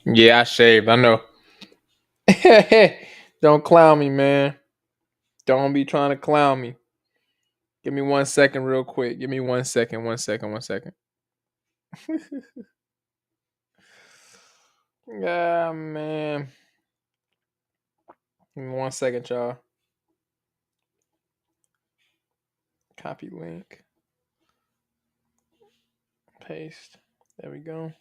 Yeah, I shaved. I know. Don't clown me, man. Don't be trying to clown me. Give me 1 second, real quick. Give me 1 second. 1 second. 1 second. Yeah, man. Give me 1 second, y'all. Copy link. Paste. There we go.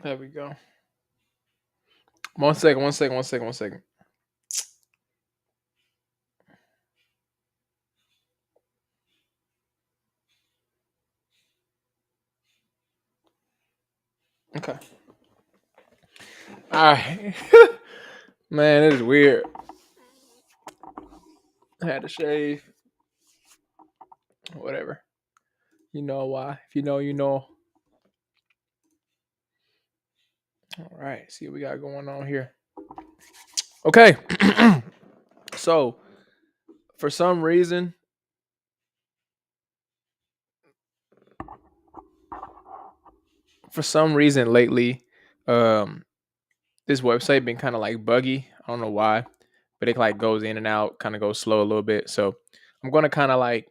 There we go. 1 second. 1 second. 1 second. 1 second. Okay. All right. Man, this is weird. I had to shave. Whatever. You know why. If you know, you know. All right. See what we got going on here. Okay. So, for some reason, lately, um, this website been kind of like buggy. I don't know why, but it like goes in and out, kind of goes slow a little bit. So I'm gonna kind of like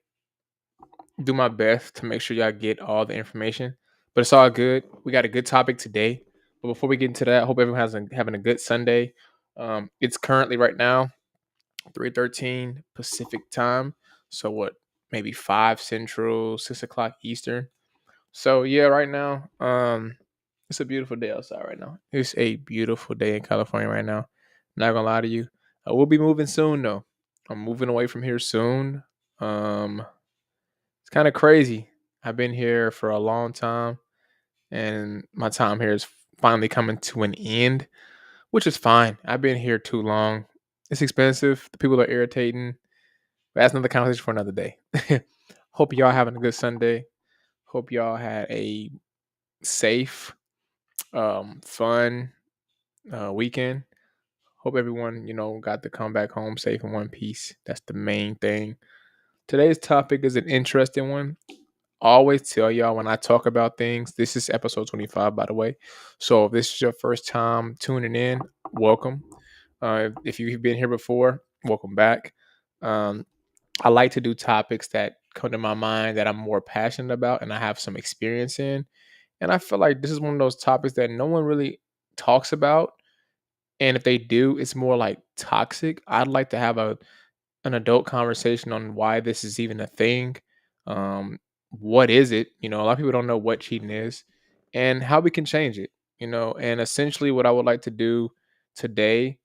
do my best to make sure y'all get all the information. But it's all good. We got a good topic today. But before we get into that, I hope everyone has having a good Sunday. It's currently right now 3:13 Pacific time. So what? Maybe 5 Central, 6 o'clock Eastern. So yeah, right now, it's a beautiful day outside right now. It's a beautiful day in California right now. Not gonna lie to you. I will be moving soon though. I'm moving away from here soon. Um, it's kind of crazy. I've been here for a long time, and my time here is finally coming to an end, which is fine. I've been here too long. It's expensive. The people are irritating. But that's another conversation for another day. Hope y'all having a good Sunday. Hope y'all had a safe, fun weekend. Hope everyone, got to come back home safe in one piece. That's the main thing. Today's topic is an interesting one. Always tell y'all when I talk about things, this is episode 25, by the way. So if this is your first time tuning in, welcome. If you've been here before, welcome back. Um, I like to do topics that come to my mind that I'm more passionate about and I have some experience in. And I feel like this is one of those topics that no one really talks about. And if they do, it's more like toxic. I'd like to have an adult conversation on why this is even a thing. Um, what is it? A lot of people don't know what cheating is and how we can change it, and essentially what I would like to do today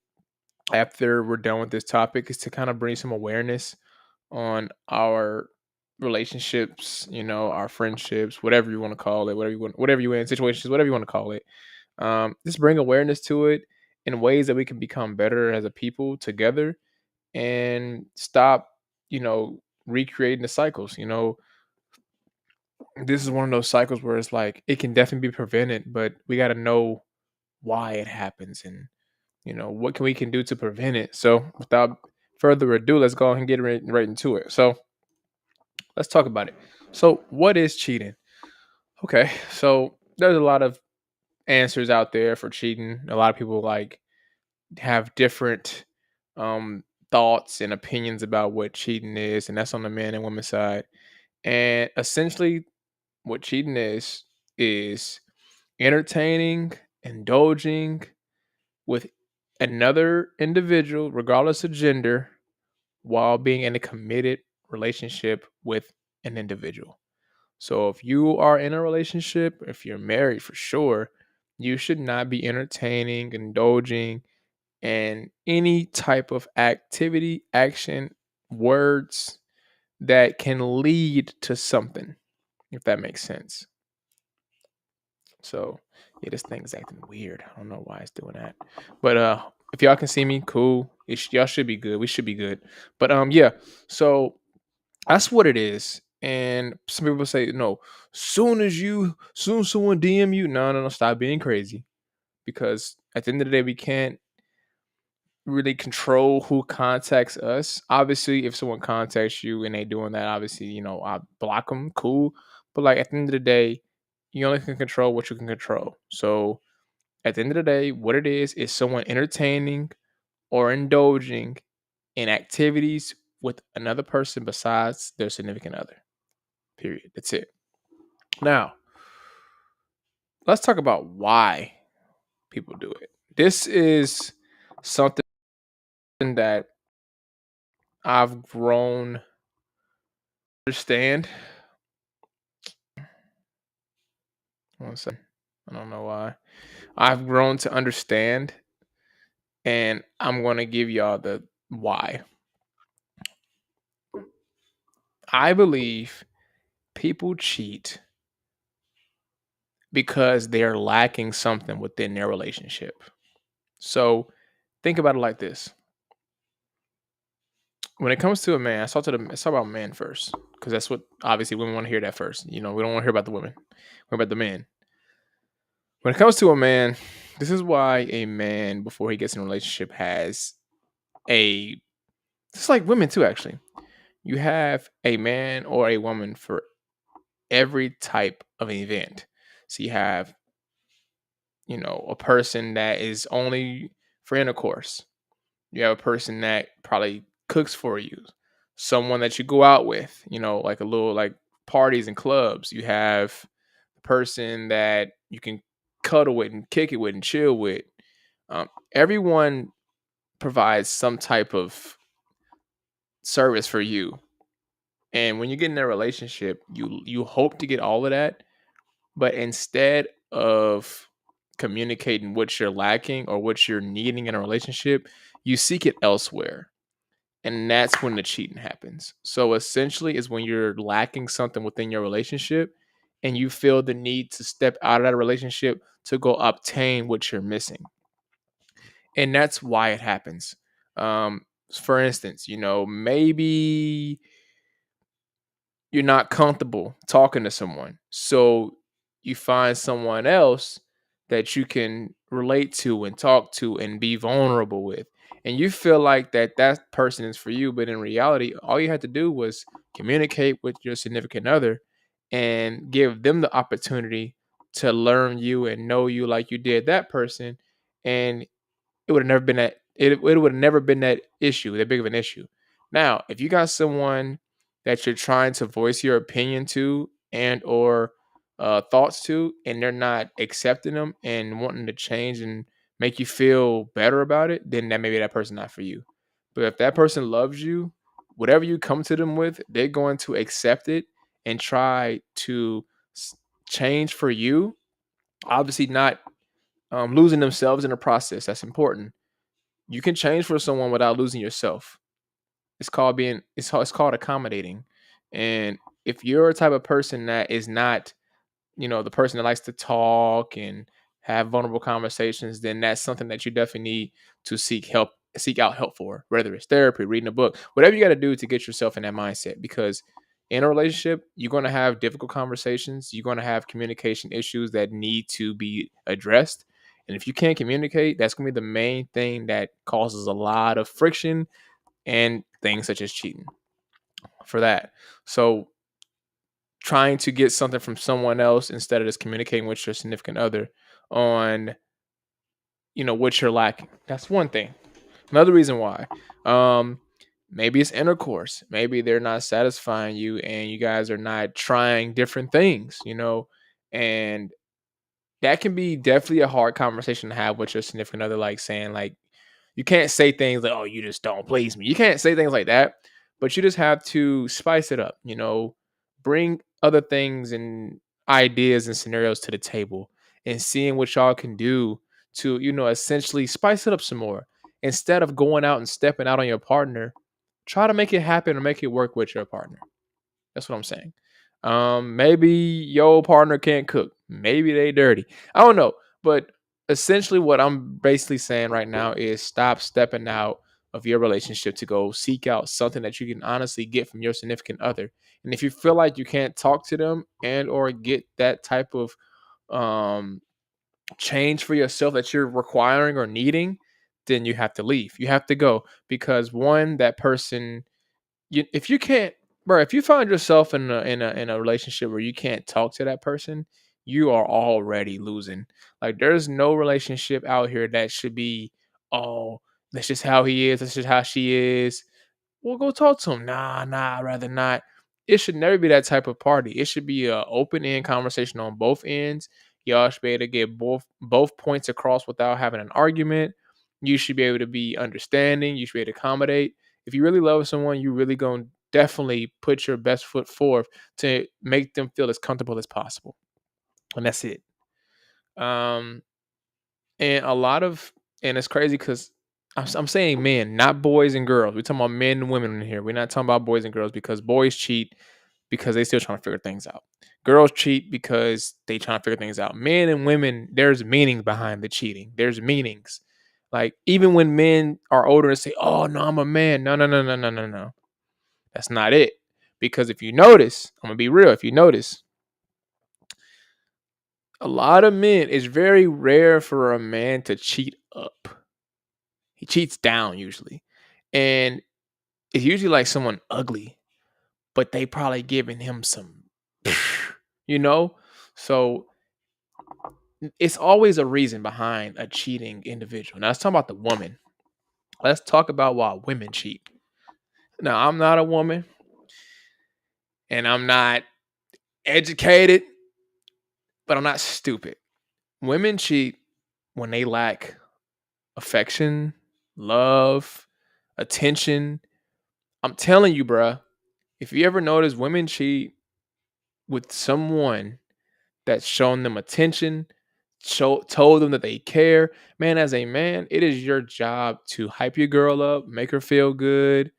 after we're done with this topic is to kind of bring some awareness on our relationships, our friendships, whatever you want to call it, whatever you in situations, whatever you want to call it. Just bring awareness to it in ways that we can become better as a people together and stop, recreating the cycles. This is one of those cycles where it's like it can definitely be prevented, but we got to know why it happens and what can we can do to prevent it. So without further ado, let's go ahead and get right into it. So let's talk about it. So what is cheating? Okay, so there's a lot of answers out there for cheating. A lot of people like have different um thoughts and opinions about what cheating is, and that's on the man and woman side. And essentially what cheating is entertaining, indulging with another individual, regardless of gender, while being in a committed relationship with an individual. So if you are in a relationship, if you're married for sure, you should not be entertaining, indulging in any type of activity, action, words that can lead to something, if that makes sense. So yeah, this thing's acting weird. I don't know why it's doing that. But if y'all can see me, cool. Y'all should be good. We should be good. But yeah. So that's what it is. And some people say, no, soon someone DM you. No, no, no, stop being crazy. Because at the end of the day, we can't really control who contacts us. Obviously, if someone contacts you and they doing that, obviously, I block them, cool. But like at the end of the day, you only can control what you can control. So at the end of the day, what it is someone entertaining or indulging in activities with another person besides their significant other. Period. That's it. Now, let's talk about why people do it. This is something that I've grown to understand. One second. I don't know why. I've grown to understand, and I'm going to give y'all the why. I believe people cheat because they're lacking something within their relationship. So think about it like this. When it comes to a man, let's talk about men first, because that's what obviously women want to hear that first. We don't want to hear about the women. We're about the men. When it comes to a man, this is why a man before he gets in a relationship has a it's like women too actually. You have a man or a woman for every type of event. So you have, a person that is only for intercourse. You have a person that probably cooks for you, someone that you go out with, like a little like parties and clubs. You have a person that you can cuddle with and kick it with and chill with. Everyone provides some type of service for you. And when you get in a relationship, you hope to get all of that, but instead of communicating what you're lacking or what you're needing in a relationship, you seek it elsewhere. And that's when the cheating happens. So essentially is when you're lacking something within your relationship and you feel the need to step out of that relationship to go obtain what you're missing. And that's why it happens. For instance, maybe you're not comfortable talking to someone. So you find someone else that you can relate to and talk to and be vulnerable with. And you feel like that person is for you, but in reality, all you had to do was communicate with your significant other and give them the opportunity to learn you and know you like you did that person. And it would have never been it would have never been that issue, that big of an issue. Now, if you got someone that you're trying to voice your opinion to and or thoughts to, and they're not accepting them and wanting to change and make you feel better about it, then that maybe that person not for you. But if that person loves you, whatever you come to them with, they're going to accept it and try to s- change for you. Obviously, not losing themselves in the process. That's important. You can change for someone without losing yourself. It's called accommodating. And if you're a type of person that is not, the person that likes to talk and have vulnerable conversations, then that's something that you definitely need to seek out help for, whether it's therapy, reading a book, whatever you got to do to get yourself in that mindset. Because in a relationship, you're going to have difficult conversations. You're going to have communication issues that need to be addressed. And if you can't communicate, that's going to be the main thing that causes a lot of friction and things such as cheating for that. So trying to get something from someone else instead of just communicating with your significant other on what you're lacking. That's one thing. Another reason why. Um maybe it's intercourse. Maybe they're not satisfying you and you guys are not trying different things, and that can be definitely a hard conversation to have with your significant other, like saying like you can't say things like, "Oh, you just don't please me." You can't say things like that, but you just have to spice it up, bring other things and ideas and scenarios to the table and seeing what y'all can do to, essentially spice it up some more. Instead of going out and stepping out on your partner, try to make it happen or make it work with your partner. That's what I'm saying. Maybe your partner can't cook. Maybe they dirty. I don't know. But essentially what I'm basically saying right now is stop stepping out of your relationship to go seek out something that you can honestly get from your significant other. And if you feel like you can't talk to them and or get that type of um change for yourself that you're requiring or needing, then you have to leave. You have to go because one, that person, if you can't, bro, if you find yourself in a relationship where you can't talk to that person, you are already losing. Like there's no relationship out here that should be, oh, that's just how he is, that's just how she is. Well, go talk to him. Nah, I'd rather not. It should never be that type of party. It should be a open end conversation on both ends. Y'all should be able to get both points across without having an argument. You should be able to be understanding. You should be able to accommodate. If you really love someone, you really gonna definitely put your best foot forth to make them feel as comfortable as possible. And that's it. Um, and a lot of and it's crazy because I'm saying men, not boys and girls. We're talking about men and women in here. We're not talking about boys and girls because boys cheat because they still trying to figure things out. Girls cheat because they trying to figure things out. Men and women, there's meaning behind the cheating. There's meanings. Like even when men are older and say, "Oh no, I'm a man." No. That's not it. Because if you notice, I'm gonna be real. If you notice, a lot of men, it's very rare for a man to cheat up. He cheats down usually. And it's usually like someone ugly, but they probably giving him some, you know? So it's always a reason behind a cheating individual. Now let's talk about the woman. Let's talk about why women cheat. Now, I'm not a woman and I'm not educated, but I'm not stupid. Women cheat when they lack affection, love, attention. I'm telling you, bruh, if you ever notice women cheat with someone that's shown them attention, told them that they care, man, as a man, it is your job to hype your girl up, make her feel good,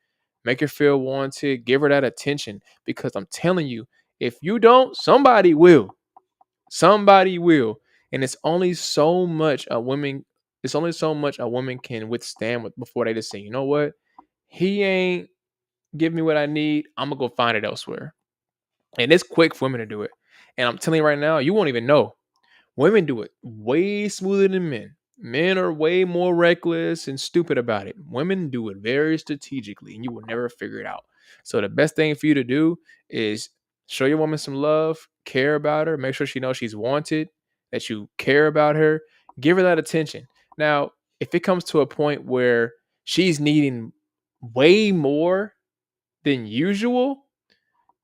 make her feel wanted, give her that attention. Because I'm telling you, if you don't, somebody will. Somebody will. And it's only so much a woman can withstand before they just say, you know what? He ain't give me what I need. I'm gonna go find it elsewhere. And it's quick for women to do it. And I'm telling you right now, you won't even know. Women do it way smoother than men. Men are way more reckless and stupid about it. Women do it very strategically, and you will never figure it out. So the best thing for you to do is show your woman some love, care about her, make sure she knows she's wanted, that you care about her, give her that attention. Now, if it comes to a point where she's needing way more than usual,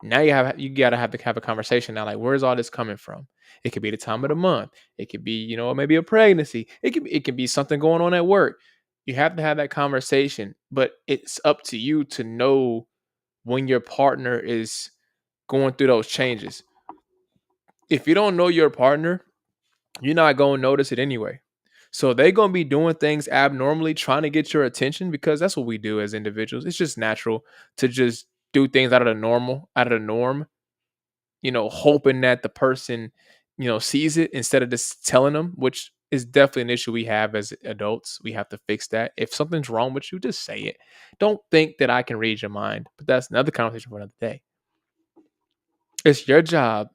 now you gotta have to have a conversation now. Like, where's all this coming from? It could be the time of the month. It could be, maybe a pregnancy. It can be something going on at work. You have to have that conversation, but it's up to you to know when your partner is going through those changes. If you don't know your partner, you're not gonna notice it anyway. So they're gonna be doing things abnormally, trying to get your attention because that's what we do as individuals. It's just natural to just do things out of the norm, hoping that the person, sees it instead of just telling them, which is definitely an issue we have as adults. We have to fix that. If something's wrong with you, just say it. Don't think that I can read your mind, but that's another conversation for another day. It's your job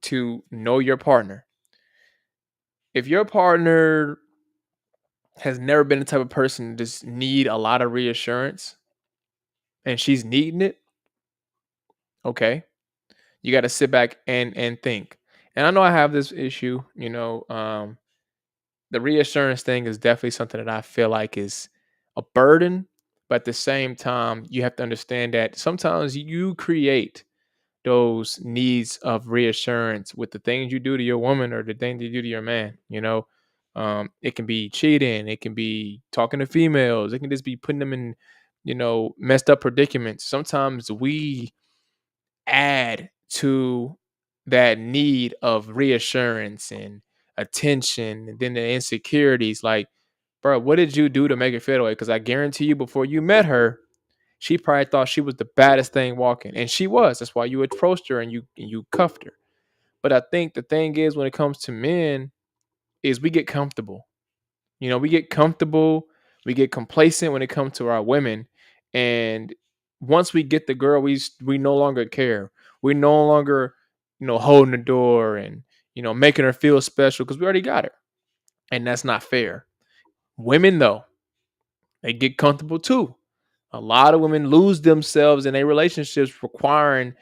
to know your partner. If your partner has never been the type of person to just need a lot of reassurance and she's needing it, okay, you got to sit back and think. And I know I have this issue, the reassurance thing is definitely something that I feel like is a burden. But at the same time, you have to understand that sometimes you create those needs of reassurance with the things you do to your woman or the things you do to your man. It can be cheating, it can be talking to females, it can just be putting them in, messed up predicaments. Sometimes we add to that need of reassurance and attention and then the insecurities like, bro, what did you do to make her feel that way? Because I guarantee you before you met her, she probably thought she was the baddest thing walking, and she was. That's why you approached her and you cuffed her. But I think the thing is, when it comes to men, is we get comfortable. We get comfortable, we get complacent when it comes to our women, and once we get the girl, we no longer care. We no longer, holding the door and making her feel special because we already got her, and that's not fair. Women though, They get comfortable too. A lot of women lose themselves in their relationships requiring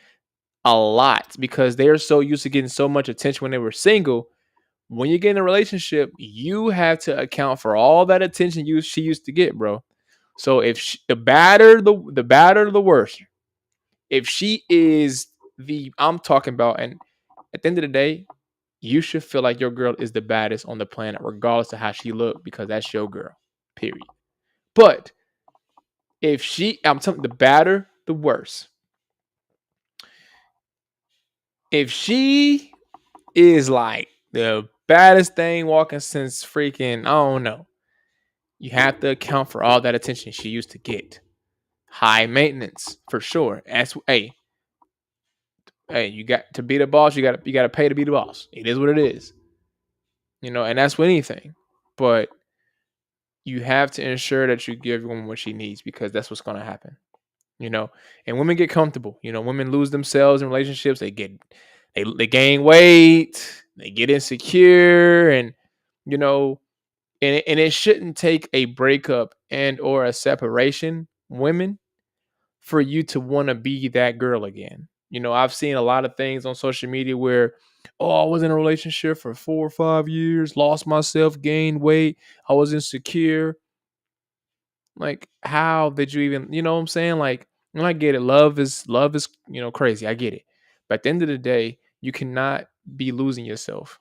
a lot because they're so used to getting so much attention when they were single. When you get in a relationship, you have to account for all that attention she used to get, bro. So if the badder the worse. If she is the I'm talking about, and at the end of the day, you should feel like your girl is the baddest on the planet, regardless of how she look, because that's your girl. Period. But if I'm telling the badder, the worse. If she is like the baddest thing walking since freaking, I don't know, you have to account for all that attention she used to get. High maintenance for sure. As hey, you got to be the boss. You got to pay to be the boss. It is what it is, and that's with anything. But you have to ensure that you give woman what she needs because that's what's going to happen. And women get comfortable. Women lose themselves in relationships. They gain weight. They get insecure, and you know, and it shouldn't take a breakup and or a separation, women, for you to want to be that girl again. I've seen a lot of things on social media where, oh, I was in a relationship for 4 or 5 years, lost myself, gained weight, I was insecure. Like, how did you even, you know what I'm saying? Like, and I get it. Love is crazy. I get it. But at the end of the day, you cannot be losing yourself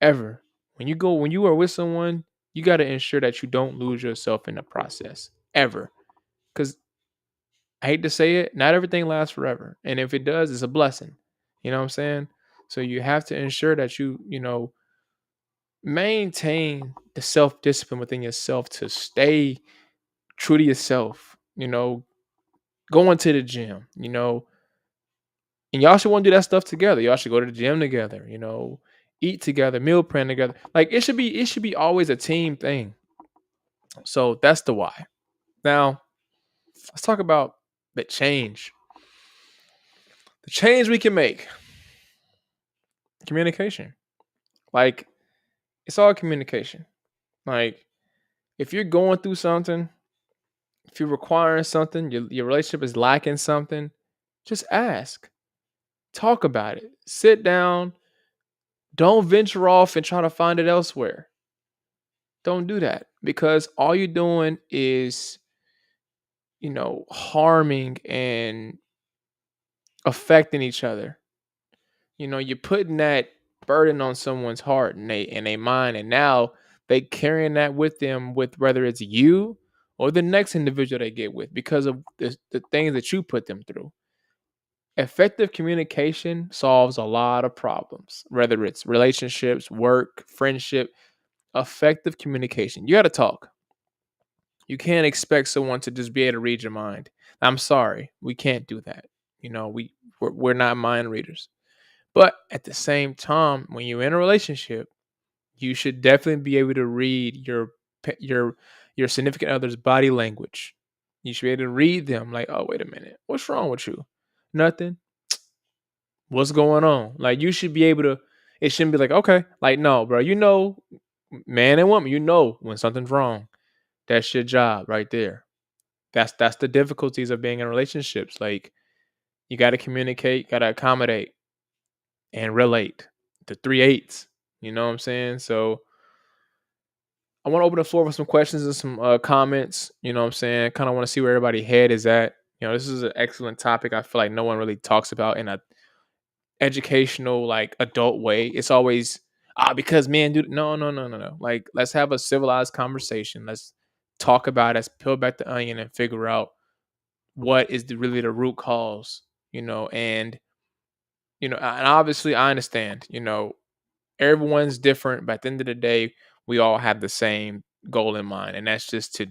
ever. When you are with someone, you got to ensure that you don't lose yourself in the process ever. Because I hate to say it, not everything lasts forever. And if it does, it's a blessing. You know what I'm saying? So you have to ensure that you maintain the self discipline within yourself to stay true to yourself. Going to the gym, and y'all should want to do that stuff together. Y'all should go to the gym together, eat together, meal plan together. Like it should be always a team thing. So that's the why. Now, let's talk about the change. The change we can make. Communication. Like, it's all communication. Like, if you're going through something, if you're requiring something, your relationship is lacking something, just ask. Talk about it. Sit down. Don't venture off and try to find it elsewhere. Don't do that because all you're doing is, harming and affecting each other. You're putting that burden on someone's heart and they mind, and now they carrying that with them with whether it's you or the next individual they get with because of the things that you put them through. Effective communication solves a lot of problems, whether it's relationships, work, friendship. Effective communication. You got to talk. You can't expect someone to just be able to read your mind. I'm sorry, we can't do that. We're not mind readers. But at the same time, when you're in a relationship, you should definitely be able to read your significant other's body language. You should be able to read them. Like, oh, wait a minute, what's wrong with you? Nothing. What's going on? Like, you should be able to. It shouldn't be like, okay, like, no, bro. Man and woman, when something's wrong. That's your job right there. That's the difficulties of being in relationships. Like, you got to communicate, got to accommodate, and relate. The three eights. You know what I'm saying? So I want to open the floor for some questions and some comments. You know what I'm saying? Kind of want to see where everybody's head is at. This is an excellent topic. I feel like no one really talks about in a educational, like, adult way. It's always because men do. No, no, no, no, no. Like, let's have a civilized conversation. Let's talk about it. Let's peel back the onion and figure out what is really the root cause. And obviously I understand. Everyone's different, but at the end of the day, we all have the same goal in mind, and that's just to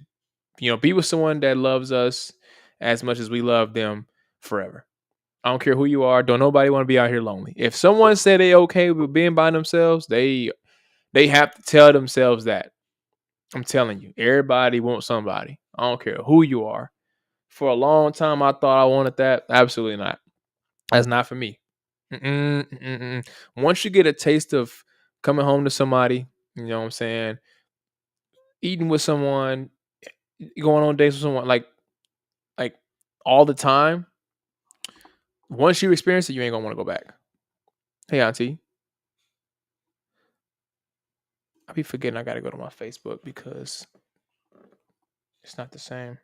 be with someone that loves us as much as we love them forever. I don't care who you are. Don't nobody want to be out here lonely. If someone said they okay with being by themselves, they have to tell themselves that. I'm telling you, everybody wants somebody. I don't care who you are. For a long time, I thought I wanted that. Absolutely not. That's not for me. Mm-mm, mm-mm. Once you get a taste of coming home to somebody, you know what I'm saying, eating with someone, You going on dates with someone like all the time. Once you experience it, you ain't gonna want to go back. Hey, auntie, I be forgetting I gotta go to my Facebook because it's not the same.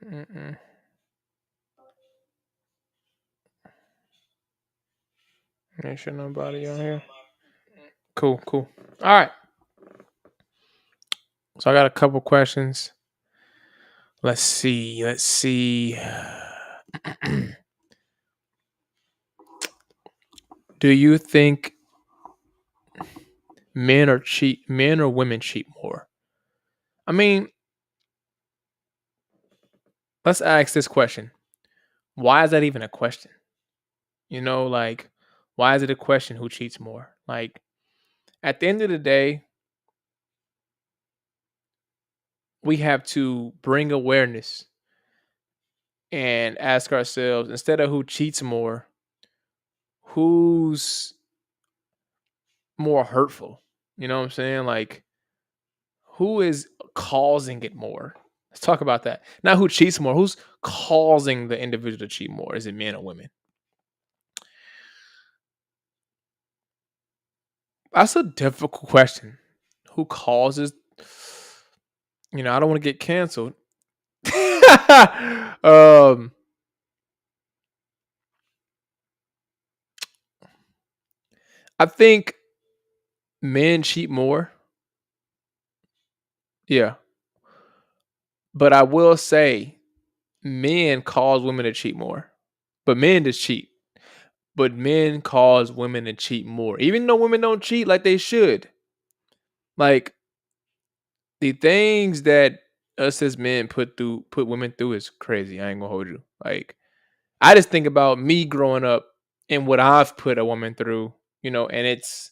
Mm-mm. Ain't sure nobody on here. Cool, cool. All right. So I got a couple questions. Let's see. Let's see. Do you think men or women cheat more? I mean, let's ask this question. Why is that even a question? Like, why is it a question who cheats more? Like, at the end of the day, we have to bring awareness and ask ourselves, instead of who cheats more, who's more hurtful? You know what I'm saying? Like, who is causing it more? Let's talk about that. Not who cheats more, who's causing the individual to cheat more? Is it men or women? That's a difficult question. Who causes? I don't want to get canceled. um, I think men cheat more. Yeah, but I will say men cause women to cheat more. But men just cheat. But men cause women to cheat more, even though women don't cheat like they should. Like, the things that us as men put women through is crazy. I ain't gonna hold you. Like, I just think about me growing up and what I've put a woman through, and it's,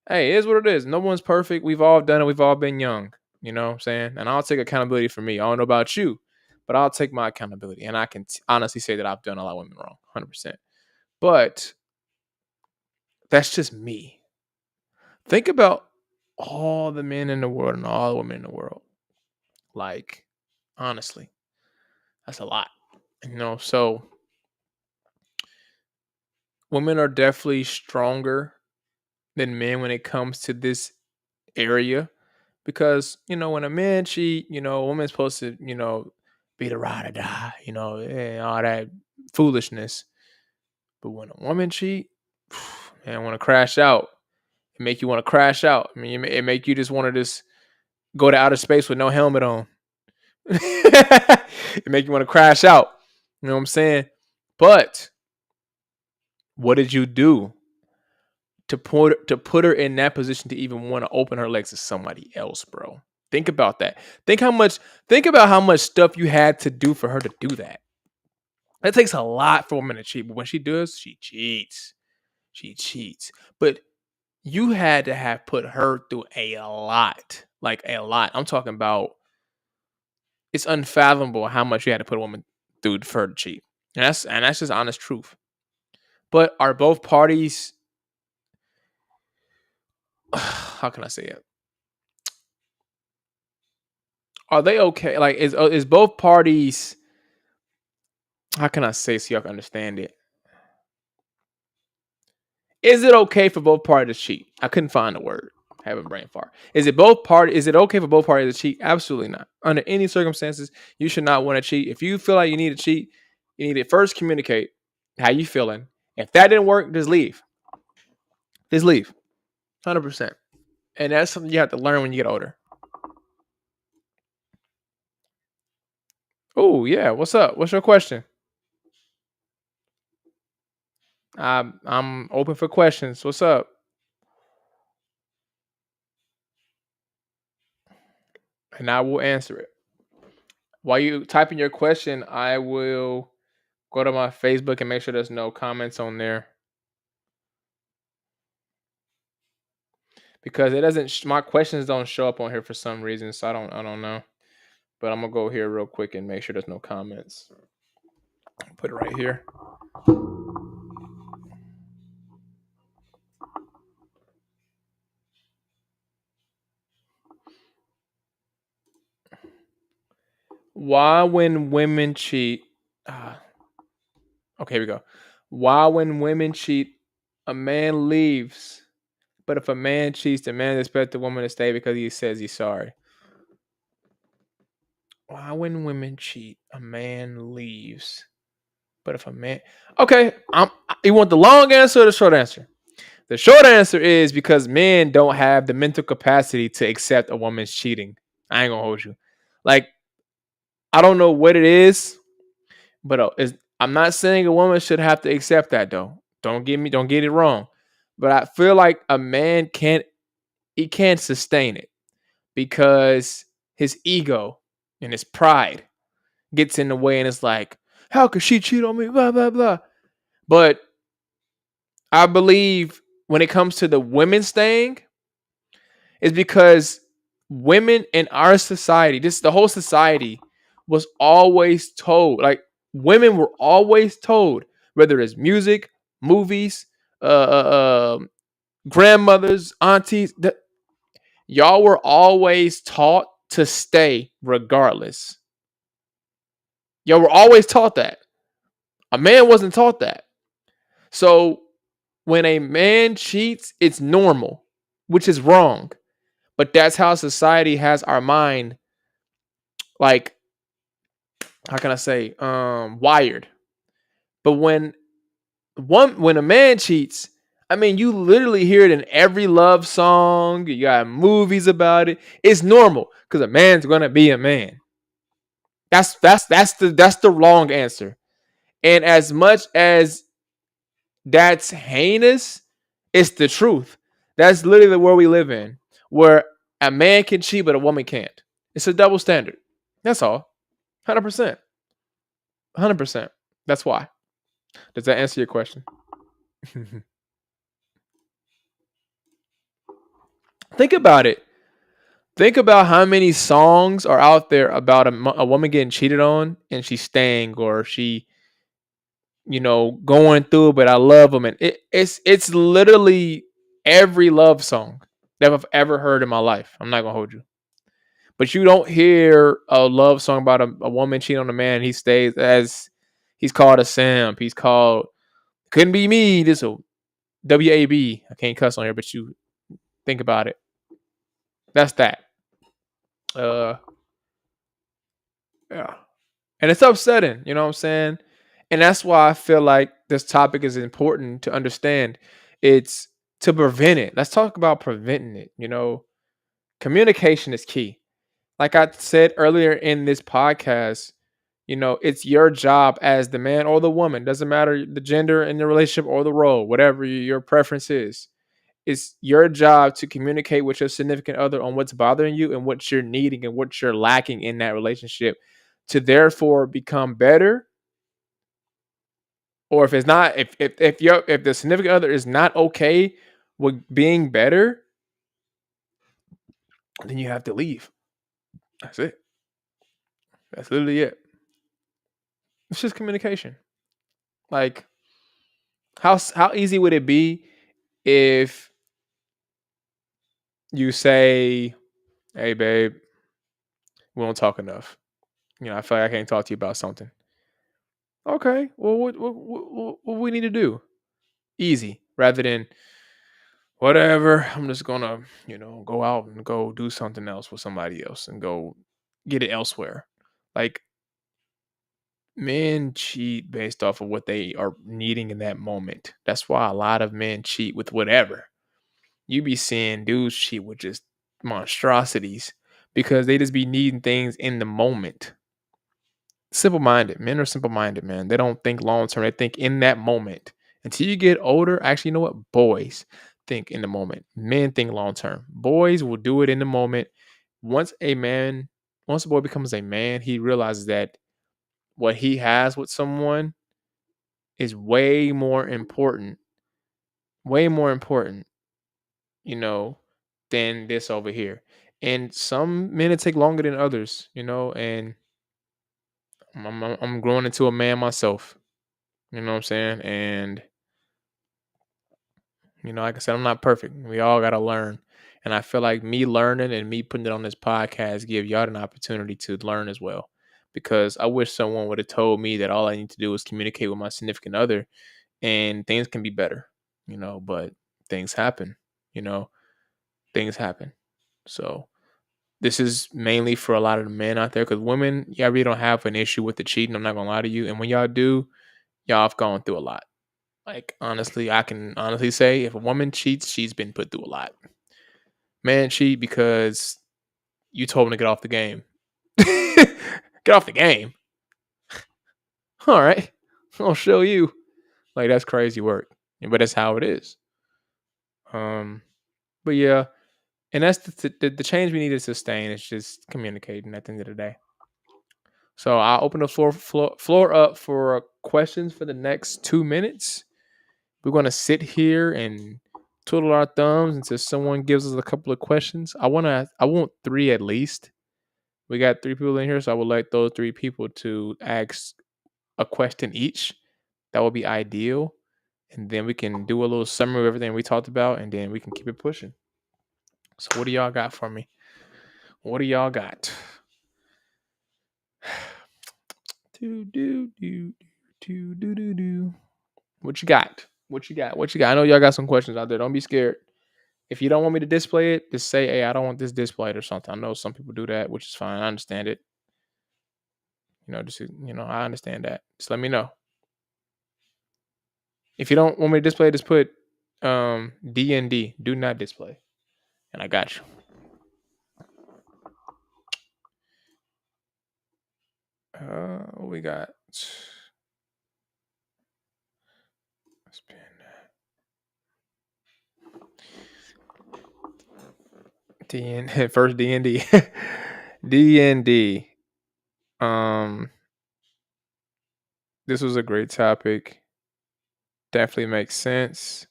hey, it is what it is. No one's perfect. We've all done it. We've all been young. You know what I'm saying? And I'll take accountability for me. I don't know about you, but I'll take my accountability. And I can honestly say that I've done a lot of women wrong, 100%. But that's just me. Think about all the men in the world and all the women in the world. Like, honestly, that's a lot. So women are definitely stronger than men when it comes to this area, because when a man cheat, a woman's supposed to be the ride or die, and all that foolishness. But when a woman cheat, man, want to crash out. It make you want to crash out. I mean, it make you just want to just go to outer space with no helmet on. It make you want to crash out. You know what I'm saying? But what did you do to put her in that position to even want to open her legs to somebody else, bro? Think about that. Think about how much stuff you had to do for her to do that. That takes a lot for a woman to cheat, but when she does, she cheats. She cheats. But you had to have put her through a lot. Like, a lot. I'm talking about, it's unfathomable how much you had to put a woman through for her to cheat. And that's just honest truth. But are both parties, how can I say it? Are they okay? Like, is both parties, how can I say so y'all can understand it? Is it okay for both parties to cheat? I couldn't find the word. Having brain fart. Is it okay for both parties to cheat? Absolutely not. Under any circumstances, you should not want to cheat. If you feel like you need to cheat, you need to first communicate how you feeling. If that didn't work, just leave. Just leave. 100%. And that's something you have to learn when you get older. Oh, yeah. What's up? What's your question? I'm open for questions. What's up? And I will answer it. While you typing your question, I will go to my Facebook and make sure there's no comments on there, because it doesn't. My questions don't show up on here for some reason, so I don't know. But I'm gonna go here real quick and make sure there's no comments. Put it right here. Why when women cheat? ah, okay, here we go. Why when women cheat, a man leaves, but if a man cheats, the man expects the woman to stay because he says he's sorry. Why when women cheat, a man leaves, but if a man, okay, you want the long answer or the short answer? The short answer is because men don't have the mental capacity to accept a woman's cheating. I ain't gonna hold you. Like, I don't know what it is, but I'm not saying a woman should have to accept that though. Don't get it wrong. But I feel like a man can't sustain it because his ego and his pride gets in the way, and it's like, how could she cheat on me? Blah blah blah. But I believe when it comes to the women staying, is because women in our society, this the whole society was always told, like women were always told, whether it's music, movies, uh, grandmothers, aunties, that y'all were always taught to stay regardless. Y'all were always taught that. A man wasn't taught that. So when a man cheats, it's normal, which is wrong. But that's how society has our mind, like, how can I say, wired. But when a man cheats, I mean, you literally hear it in every love song. You got movies about it. It's normal because a man's gonna be a man. That's the wrong answer. And as much as that's heinous, it's the truth. That's literally the world we live in, where a man can cheat but a woman can't. It's a double standard. That's all. 100%. 100%. That's why. Does that answer your question? Think about it. Think about how many songs are out there about a woman getting cheated on and she's staying, or she, going through it, but I love them. And it's literally every love song that I've ever heard in my life. I'm not going to hold you. But you don't hear a love song about a woman cheating on a man. He stays, as he's called a simp. He's called, couldn't be me. This a WAB. I can't cuss on here, but you think about it. That's that. Uh, yeah. And it's upsetting, you know what I'm saying? And that's why I feel like this topic is important to understand. It's to prevent it. Let's talk about preventing it. Communication is key. Like I said earlier in this podcast, it's your job as the man or the woman, doesn't matter the gender in the relationship or the role, whatever your preference is. It's your job to communicate with your significant other on what's bothering you and what you're needing and what you're lacking in that relationship, to therefore become better. Or if it's not, if the significant other is not okay with being better, then you have to leave. That's it. That's literally it. It's just communication. Like, how easy would it be if you say, "Hey, babe, we don't talk enough. I feel like I can't talk to you about something." Okay, well, what we need to do? Easy, rather than whatever. I'm just gonna, go out and go do something else with somebody else and go get it elsewhere. Like, men cheat based off of what they are needing in that moment. That's why a lot of men cheat with whatever. You be seeing dudes cheat with just monstrosities because they just be needing things in the moment. Simple minded. Men are simple minded, man. They don't think long term. They think in that moment. Until you get older, actually, you know what? Boys think in the moment. Men think long term. Boys will do it in the moment. Once once a boy becomes a man, he realizes that what he has with someone is way more important, you know, than this over here. And some men it take longer than others, you know, and I'm growing into a man myself. You know what I'm saying? And like I said, I'm not perfect. We all gotta learn. And I feel like me learning and me putting it on this podcast give y'all an opportunity to learn as well. Because I wish someone would have told me that all I need to do is communicate with my significant other and things can be better, but things happen, you know, things happen. So this is mainly for a lot of the men out there because women, y'all really don't have an issue with the cheating. I'm not gonna lie to you. And when y'all do, y'all have gone through a lot. Like honestly, I can honestly say if a woman cheats, she's been put through a lot. Man cheat because you told him to get off the game. Get off the game. All right. I'll show you. Like that's crazy work. But that's how it is. Um, but yeah, and that's the change we need to sustain is just communicating at the end of the day. So I'll open the floor up for questions for the next 2 minutes. We're gonna sit here and twiddle our thumbs until someone gives us a couple of questions. I want three at least. We got three people in here, so I would like those three people to ask a question each. That would be ideal. And then we can do a little summary of everything we talked about, and then we can keep it pushing. So what do y'all got for me? What do y'all got? Do do do do do do do. What you got? What you got? What you got? I know y'all got some questions out there. Don't be scared. If you don't want me to display it, just say, "Hey, I don't want this displayed" or something. I know some people do that, which is fine. I understand it. I understand that. Just let me know. If you don't want me to display, just put D and D. Do not display, and I got you. What we got? First D and D. D and D. Um, this was a great topic. Definitely makes sense.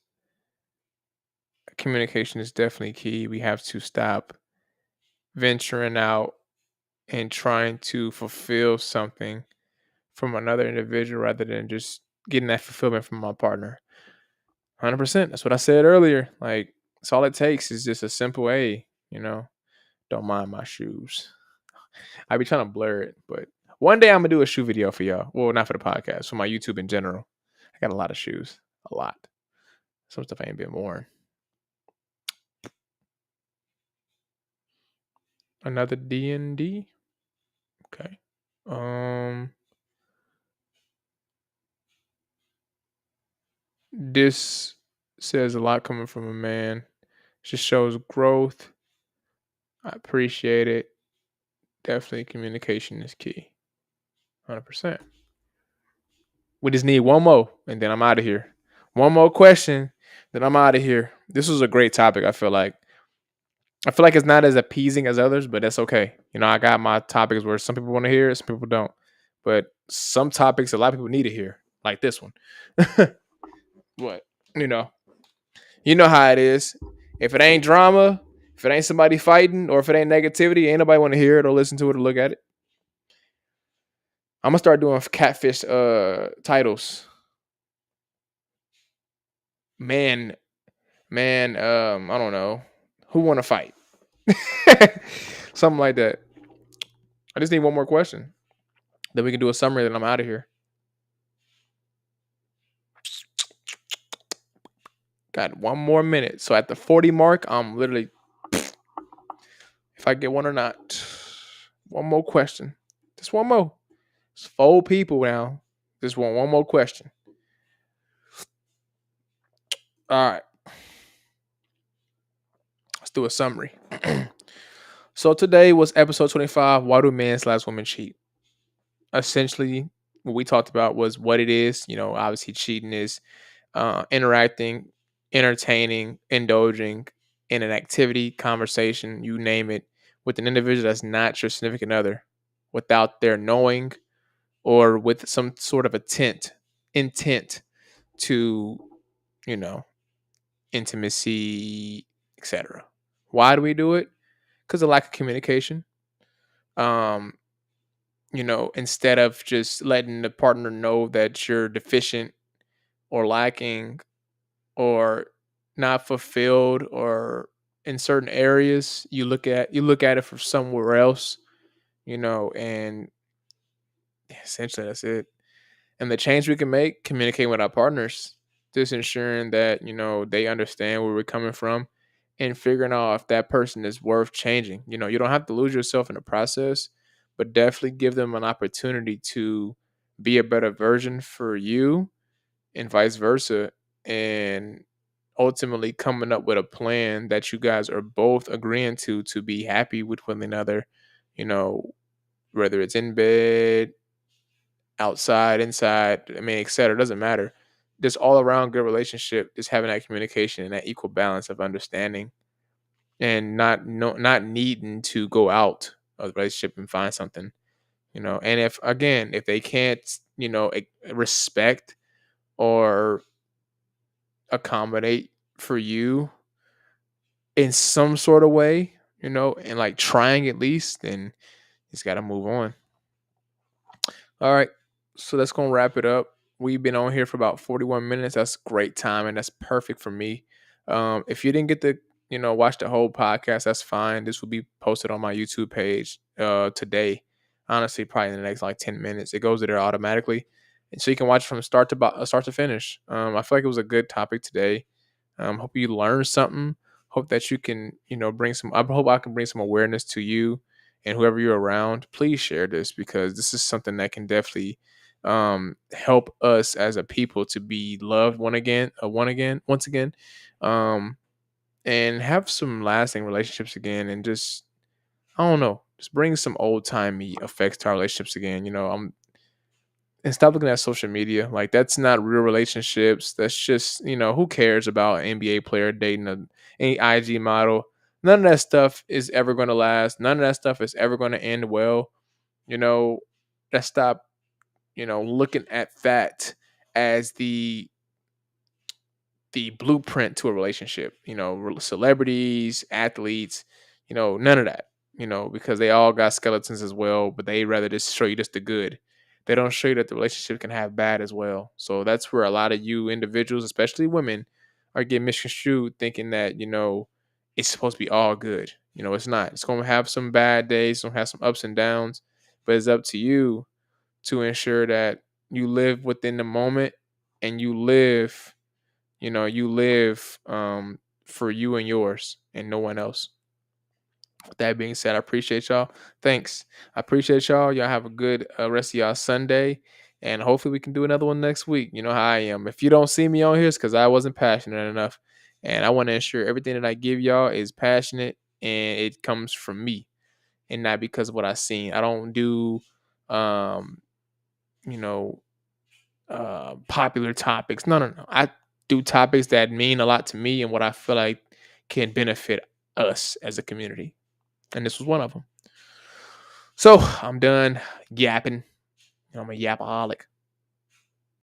Communication is definitely key. We have to stop venturing out and trying to fulfill something from another individual rather than just getting that fulfillment from my partner. 100%. That's what I said earlier. Like, it's all it takes is just a simple don't mind my shoes. I be trying to blur it, but one day I'm gonna do a shoe video for y'all. Well, not for the podcast, for my YouTube in general. I got a lot of shoes, a lot. Some stuff I ain't been worn. Another D and D. Okay. This says a lot coming from a man. Just shows growth. I appreciate it. Definitely communication is key. 100%. We just need one more, and then I'm out of here. One more question, then I'm out of here. This was a great topic. I feel like it's not as appeasing as others, but that's okay. I got my topics where some people want to hear it, some people don't. But some topics a lot of people need to hear, like this one. What? You know how it is. If it ain't drama, if it ain't somebody fighting, or if it ain't negativity, ain't nobody want to hear it or listen to it or look at it. I'm gonna start doing catfish titles. Man, I don't know. Who wanna fight? Something like that. I just need one more question. Then we can do a summary, then I'm out of here. Got 1 more minute. So at the 40 mark, I'm literally if I get one or not. One more question. Just one more. It's 4 people now. Just want one more question. All right. Let's do a summary. So today was episode 25. Why do men/women cheat? Essentially, what we talked about was what it is. Obviously, cheating is interacting, entertaining, indulging in an activity, conversation, you name it, with an individual that's not your significant other, without their knowing or with some sort of intent to, you know, intimacy, etc. Why do we do it? Because of lack of communication. Um, instead of just letting the partner know that you're deficient or lacking or not fulfilled or in certain areas, you look at it from somewhere else, and essentially that's it. And the change we can make, communicating with our partners, just ensuring that they understand where we're coming from, and figuring out if that person is worth changing. You don't have to lose yourself in the process, but definitely give them an opportunity to be a better version for you, and vice versa, and ultimately coming up with a plan that you guys are both agreeing to be happy with one another, you know whether it's in bed, outside, inside, I mean, et cetera, doesn't matter. Just all around good relationship, just having that communication and that equal balance of understanding, and not needing to go out of the relationship and find something. And if they can't, respect or accommodate for you in some sort of way, and like trying at least, then he's got to move on. All right. So that's going to wrap it up. We've been on here for about 41 minutes. That's great time, and that's perfect for me. If you didn't get to, watch the whole podcast, that's fine. This will be posted on my YouTube page today. Honestly, probably in the next like 10 minutes. It goes there automatically. And so you can watch from start to finish. I feel like it was a good topic today. Hope you learned something. Hope that you can, bring some. I hope I can bring some awareness to you and whoever you're around. Please share this, because this is something that can definitely help us as a people to be loved once again, um, and have some lasting relationships again, and just I don't know, just bring some old timey effects to our relationships again. And stop looking at social media. Like, that's not real relationships. That's just, who cares about an NBA player dating any IG model? None of that stuff is ever going to last. None of that stuff is ever going to end well. You know, let's stop, looking at that as the blueprint to a relationship. Celebrities, athletes, none of that. Because they all got skeletons as well, but they rather just show you just the good. They don't show you that the relationship can have bad as well. So that's where a lot of you individuals, especially women, are getting misconstrued, thinking that it's supposed to be all good. It's not. It's going to have some bad days, it's going to have some ups and downs, but it's up to you to ensure that you live within the moment, and you live for you and yours and no one else. With that being said, I appreciate y'all. Thanks. I appreciate y'all. Y'all have a good rest of y'all Sunday. And hopefully we can do another one next week. You know how I am. If you don't see me on here, it's because I wasn't passionate enough. And I want to ensure everything that I give y'all is passionate and it comes from me, and not because of what I seen. I don't do um, you know, popular topics. No, no, no. I do topics that mean a lot to me and what I feel like can benefit us as a community. And this was one of them. So I'm done yapping. I'm a yapaholic.